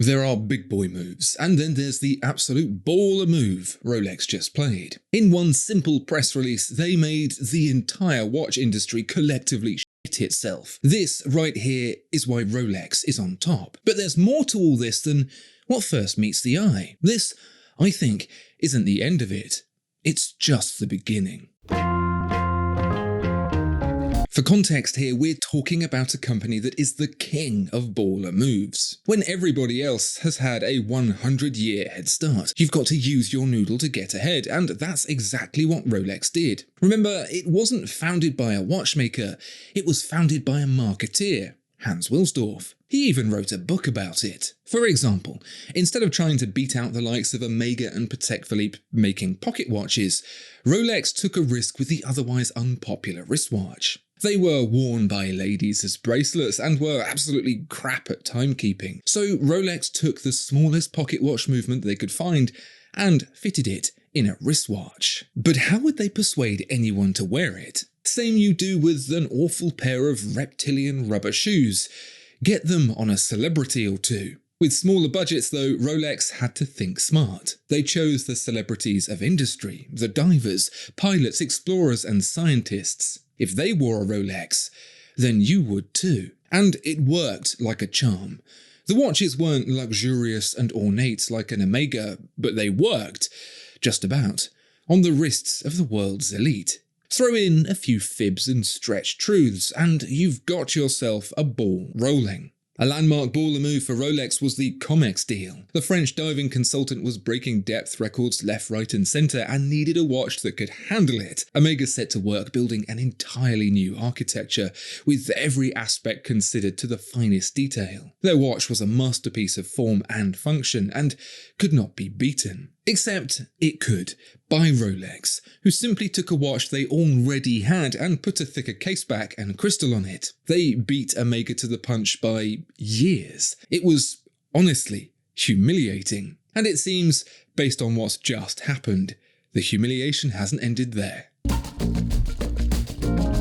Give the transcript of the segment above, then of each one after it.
There are big boy moves, and then there's the absolute baller move Rolex just played. In one simple press release, they made the entire watch industry collectively shit itself. This right here is why Rolex is on top. But there's more to all this than what first meets the eye. This, I think, isn't the end of it. It's just the beginning. For context here, we're talking about a company that is the king of baller moves. When everybody else has had a 100-year head start, you've got to use your noodle to get ahead, and that's exactly what Rolex did. Remember, it wasn't founded by a watchmaker, it was founded by a marketeer, Hans Wilsdorf. He even wrote a book about it. For example, instead of trying to beat out the likes of Omega and Patek Philippe making pocket watches, Rolex took a risk with the otherwise unpopular wristwatch. They were worn by ladies as bracelets and were absolutely crap at timekeeping. So Rolex took the smallest pocket watch movement they could find and fitted it in a wristwatch. But how would they persuade anyone to wear it? Same you do with an awful pair of reptilian rubber shoes. Get them on a celebrity or two. With smaller budgets though, Rolex had to think smart. They chose the celebrities of industry, the divers, pilots, explorers and scientists. If they wore a Rolex, then you would too. And it worked like a charm. The watches weren't luxurious and ornate like an Omega, but they worked, just about, on the wrists of the world's elite. Throw in a few fibs and stretched truths, and you've got yourself a ball rolling. A landmark baller move for Rolex was the Comex deal. The French diving consultant was breaking depth records left, right and centre and needed a watch that could handle it. Omega set to work building an entirely new architecture, with every aspect considered to the finest detail. Their watch was a masterpiece of form and function, and could not be beaten. Except it could, by Rolex, who simply took a watch they already had and put a thicker caseback and crystal on it. They beat Omega to the punch by years. It was, honestly, humiliating. And it seems, based on what's just happened, the humiliation hasn't ended there.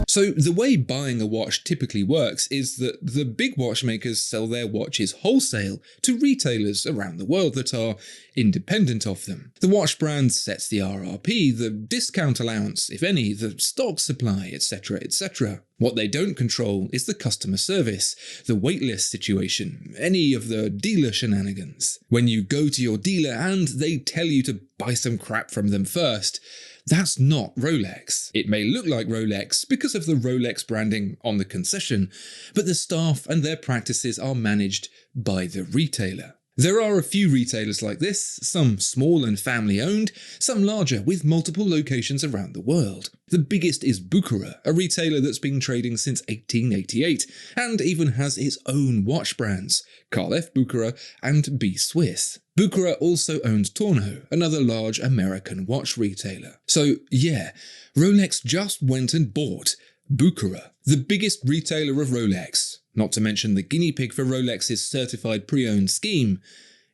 So the way buying a watch typically works is that the big watchmakers sell their watches wholesale to retailers around the world that are independent of them. The watch brand sets the RRP, the discount allowance, if any, the stock supply, etc., etc. What they don't control is the customer service, the waitlist situation, any of the dealer shenanigans. When you go to your dealer and they tell you to buy some crap from them first, that's not Rolex. It may look like Rolex because of the Rolex branding on the concession, but the staff and their practices are managed by the retailer. There are a few retailers like this, some small and family-owned, some larger with multiple locations around the world. The biggest is Bucherer, a retailer that's been trading since 1888 and even has its own watch brands, Carl F. Bucherer and B. Swiss. Bucherer also owns Torno, another large American watch retailer. So yeah, Rolex just went and bought Bucherer, the biggest retailer of Rolex, not to mention the guinea pig for Rolex's certified pre-owned scheme,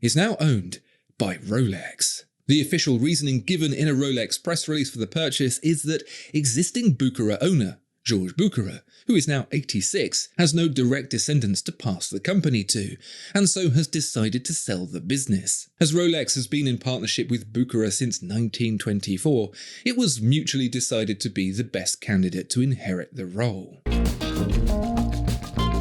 is now owned by Rolex. The official reasoning given in a Rolex press release for the purchase is that existing Bucherer owner, Georges Bucherer, who is now 86, has no direct descendants to pass the company to, and so has decided to sell the business. As Rolex has been in partnership with Bucherer since 1924, it was mutually decided to be the best candidate to inherit the role.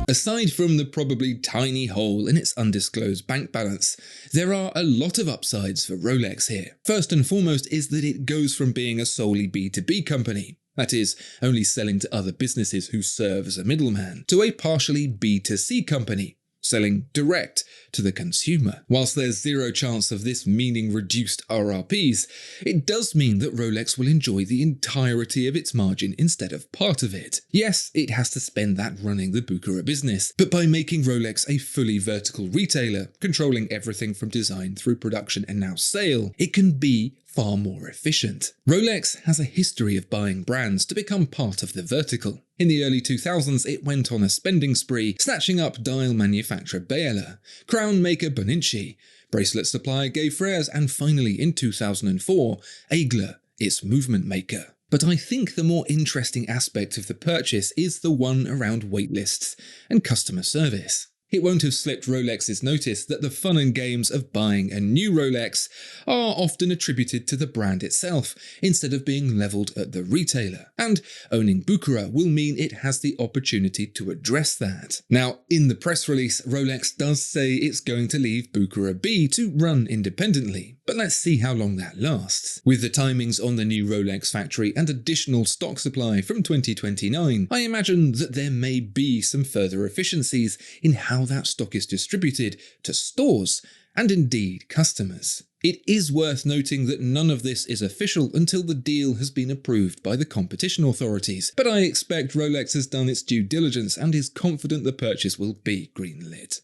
Aside from the probably tiny hole in its undisclosed bank balance, there are a lot of upsides for Rolex here. First and foremost is that it goes from being a solely B2B company, that is, only selling to other businesses who serve as a middleman, to a partially B2C company, selling direct to the consumer. Whilst there's zero chance of this meaning reduced RRPs, it does mean that Rolex will enjoy the entirety of its margin instead of part of it. Yes, it has to spend that running the Bucherer business, but by making Rolex a fully vertical retailer, controlling everything from design through production and now sale, it can be far more efficient. Rolex has a history of buying brands to become part of the vertical. In the early 2000s, it went on a spending spree, snatching up dial manufacturer Bucherer, crown maker Boninci, bracelet supplier Gay Frères, and finally in 2004, Aigler, its movement maker. But I think the more interesting aspect of the purchase is the one around waitlists and customer service. It won't have slipped Rolex's notice that the fun and games of buying a new Rolex are often attributed to the brand itself instead of being levelled at the retailer, and owning Bucherer will mean it has the opportunity to address that. Now, in the press release, Rolex does say it's going to leave Bucherer be to run independently, but let's see how long that lasts. With the timings on the new Rolex factory and additional stock supply from 2029, I imagine that there may be some further efficiencies in how that stock is distributed to stores and indeed customers. It is worth noting that none of this is official until the deal has been approved by the competition authorities, but I expect Rolex has done its due diligence and is confident the purchase will be greenlit.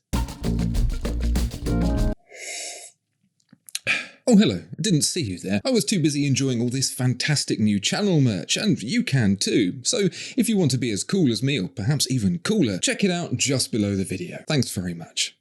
Oh hello, I didn't see you there. I was too busy enjoying all this fantastic new channel merch, and you can too. So if you want to be as cool as me, or perhaps even cooler, check it out just below the video. Thanks very much.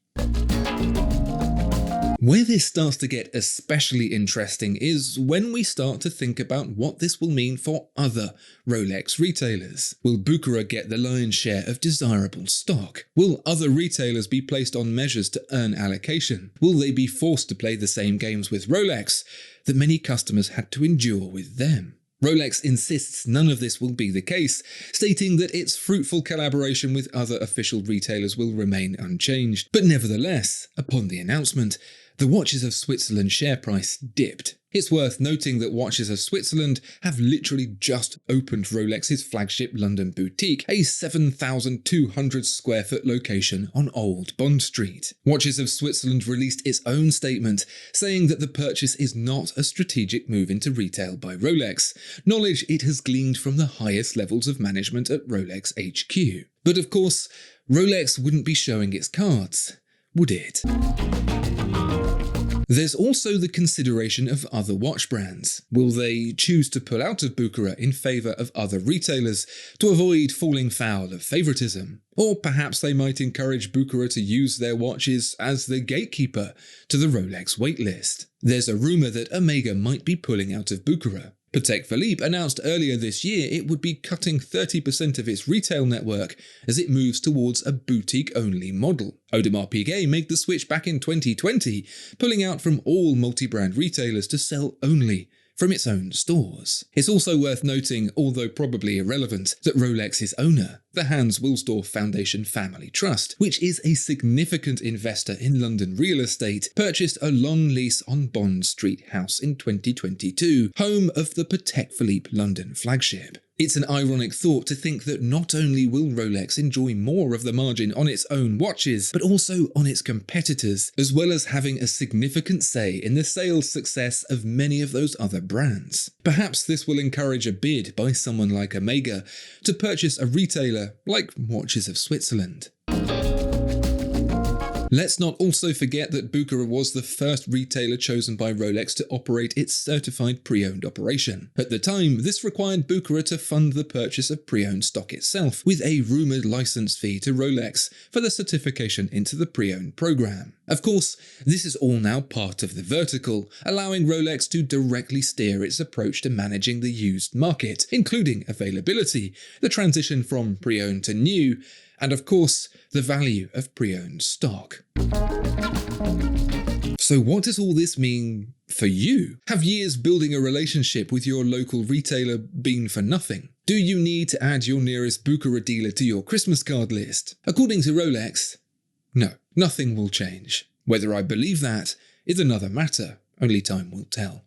Where this starts to get especially interesting is when we start to think about what this will mean for other Rolex retailers. Will Bucherer get the lion's share of desirable stock? Will other retailers be placed on measures to earn allocation? Will they be forced to play the same games with Rolex that many customers had to endure with them? Rolex insists none of this will be the case, stating that its fruitful collaboration with other official retailers will remain unchanged. But nevertheless, upon the announcement, the Watches of Switzerland share price dipped. It's worth noting that Watches of Switzerland have literally just opened Rolex's flagship London boutique, a 7,200 square foot location on Old Bond Street. Watches of Switzerland released its own statement, saying that the purchase is not a strategic move into retail by Rolex, knowledge it has gleaned from the highest levels of management at Rolex HQ. But of course, Rolex wouldn't be showing its cards, would it? There's also the consideration of other watch brands. Will they choose to pull out of Bucherer in favour of other retailers to avoid falling foul of favouritism? Or perhaps they might encourage Bucherer to use their watches as the gatekeeper to the Rolex waitlist. There's a rumour that Omega might be pulling out of Bucherer. Patek Philippe announced earlier this year it would be cutting 30% of its retail network as it moves towards a boutique-only model. Audemars Piguet made the switch back in 2020, pulling out from all multi-brand retailers to sell only from its own stores. It's also worth noting, although probably irrelevant, that Rolex's owner, the Hans Wilsdorf Foundation Family Trust, which is a significant investor in London real estate, purchased a long lease on Bond Street house in 2022, home of the Patek Philippe London flagship. It's an ironic thought to think that not only will Rolex enjoy more of the margin on its own watches, but also on its competitors, as well as having a significant say in the sales success of many of those other brands. Perhaps this will encourage a bid by someone like Omega to purchase a retailer like Watches of Switzerland. Let's not also forget that Bucherer was the first retailer chosen by Rolex to operate its certified pre-owned operation. At the time, this required Bucherer to fund the purchase of pre-owned stock itself, with a rumoured license fee to Rolex for the certification into the pre-owned program. Of course, this is all now part of the vertical, allowing Rolex to directly steer its approach to managing the used market, including availability, the transition from pre-owned to new, and of course, the value of pre-owned stock. So what does all this mean for you? Have years building a relationship with your local retailer been for nothing? Do you need to add your nearest Bucherer dealer to your Christmas card list? According to Rolex, no, nothing will change. Whether I believe that is another matter, only time will tell.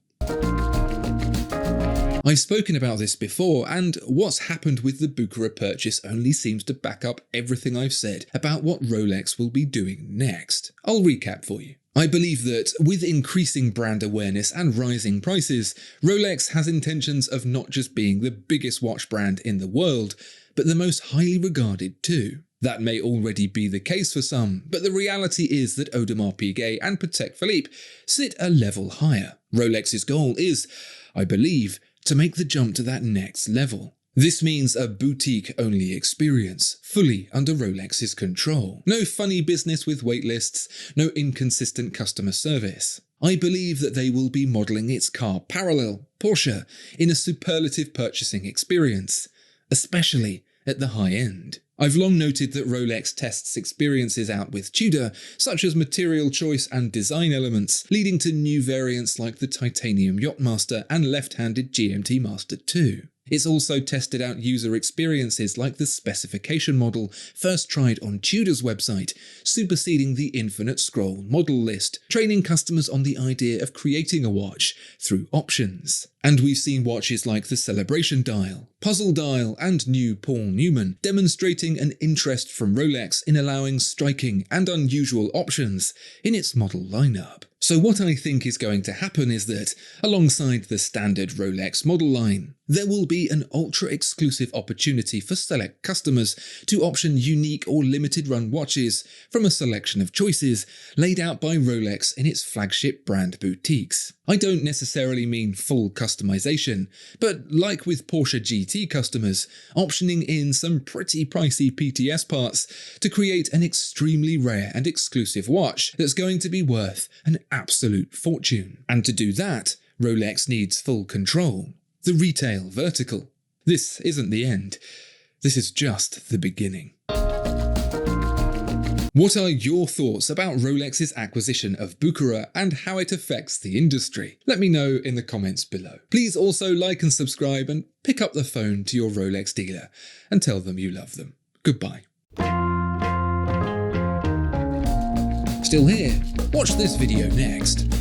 I've spoken about this before, and what's happened with the Bucherer purchase only seems to back up everything I've said about what Rolex will be doing next. I'll recap for you. I believe that, with increasing brand awareness and rising prices, Rolex has intentions of not just being the biggest watch brand in the world, but the most highly regarded too. That may already be the case for some, but the reality is that Audemars Piguet and Patek Philippe sit a level higher. Rolex's goal is, I believe, to make the jump to that next level. This means a boutique-only experience, fully under Rolex's control. No funny business with waitlists, no inconsistent customer service. I believe that they will be modelling its car parallel, Porsche, in a superlative purchasing experience, especially at the high end. I've long noted that Rolex tests experiences out with Tudor, such as material choice and design elements, leading to new variants like the Titanium Yachtmaster and left-handed GMT Master 2. It's also tested out user experiences like the specification model, first tried on Tudor's website, superseding the infinite scroll model list, training customers on the idea of creating a watch through options. And we've seen watches like the Celebration Dial, Puzzle Dial, and new Paul Newman, demonstrating an interest from Rolex in allowing striking and unusual options in its model lineup. So what I think is going to happen is that, alongside the standard Rolex model line, there will be an ultra-exclusive opportunity for select customers to option unique or limited-run watches from a selection of choices laid out by Rolex in its flagship brand boutiques. I don't necessarily mean full customization, but like with Porsche GT customers, optioning in some pretty pricey PTS parts to create an extremely rare and exclusive watch that's going to be worth an absolute fortune. And to do that, Rolex needs full control. The retail vertical. This isn't the end. This is just the beginning. What are your thoughts about Rolex's acquisition of Bucherer and how it affects the industry? Let me know in the comments below. Please also like and subscribe and pick up the phone to your Rolex dealer and tell them you love them. Goodbye. Still here? Watch this video next.